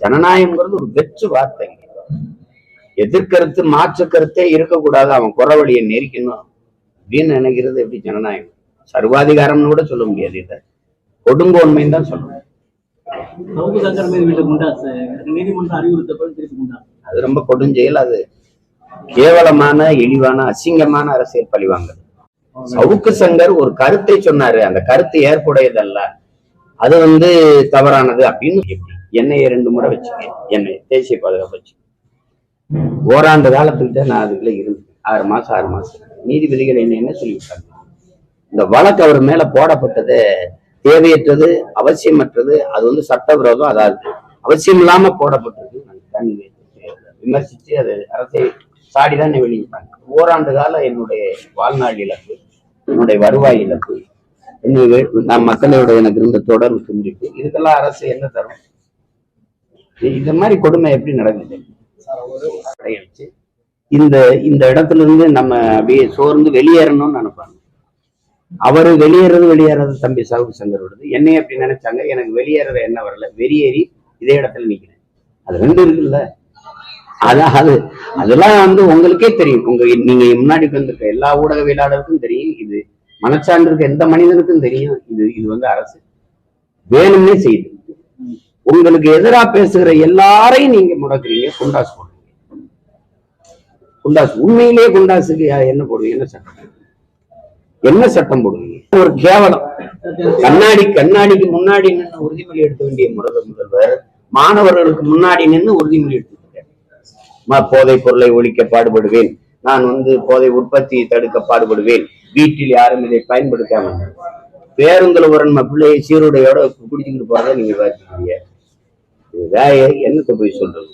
ஜனநாயகம்ங்கிறது ஒரு வெற்று வார்த்தை. எதிர்கருத்து மாற்று கருத்தே இருக்கக்கூடாது, அவன் குறவழியை நெரிக்கணும் அப்படின்னு நினைக்கிறது எப்படி ஜனநாயகம்? சர்வாதிகாரம்னு கூட சொல்ல முடியாது, இதை கொடுங்கோன்மைன்னு தான் சொல்லணும். அது ரொம்ப கொடுஞ்செயல், அது கேவலமான இழிவான அசிங்கமான அரசியல் பழிவாங்கல். சவுக்கு சங்கர் ஒரு கருத்தை சொன்னாரு, அந்த கருத்து ஏற்புடையதல்ல, அது தவறானது அப்படின்னு என்னைய 2 முறை வச்சுக்கேன், என்னை தேசிய பாதுகாப்பு வச்சு ஓராண்டு காலத்துக்கிட்ட நான் அதுக்குள்ள இருந்து 6 மாசம் நீதிபதிகள் என்ன சொல்லிவிட்டாங்க, இந்த வழக்கு அவர் மேல போடப்பட்டது தேவையற்றது, அவசியமற்றது, அது சட்டவிரோதம், அதாவது அவசியம் இல்லாம போடப்பட்டது. விமர்சிச்சு அது அரசை சாடிதான் வெளியிட்டாங்க. ஓராண்டு காலம் என்னுடைய வாழ்நாள் இழப்பு, என்னுடைய வருவாய் இழப்பு, நான் மக்களோட எனக்கு இருந்த தொடர்பு துண்டிப்பு, இதுக்கெல்லாம் அரசு என்ன தரும்? இந்த மாதிரி கொடுமை எப்படி நடக்குது? வச்சு இந்த இடத்துல இருந்து நம்ம அப்படியே சோர்ந்து வெளியேறணும்னு நினைப்பாங்க. அவரு வெளியேறது தம்பி சவுக்கு சங்கரோடது. என்னைய அப்படி நினைச்சாங்க, எனக்கு வெளியேற என்ன வரல, வெளியேறி இதே இடத்துல நிக்கிறேன். அது 2 இருக்குல்ல. அதெல்லாம் உங்களுக்கே தெரியும், நீங்க முன்னாடி வந்திருக்க எல்லா ஊடகவியலாளருக்கும் தெரியும், இது மனச்சான்று இருக்க எந்த மனிதனுக்கும் தெரியும். இது அரசு வேணும்னே செய்யுது. உங்களுக்கு எதிராக பேசுகிற எல்லாரையும் நீங்க முடக்குறீங்க, குண்டாசு போடுறீங்க. குண்டாசு உண்மையிலேயே குண்டாசுக்கு என்ன போடுவீங்க? என்ன சட்டம் போடுவீங்க? ஒரு கேவலம். கண்ணாடிக்கு முன்னாடி நின்று உறுதிமொழி எடுக்க வேண்டிய முதல்வர் மாணவர்களுக்கு முன்னாடி நின்று உறுதிமொழி எடுத்துருக்காரு. போதைப் பொருளை ஒழிக்க பாடுபடுவேன், நான் போதை உற்பத்தியை தடுக்க பாடுபடுவேன், வீட்டில் யாரும் இதை பயன்படுத்தாம. பேருந்துல ஒரு நம்ம பிள்ளையை சீருடையோட குடிச்சுக்கிட்டு போறதை நீங்க பாத்துக்கீங்க. என்னத்தை போய் சொல்றது?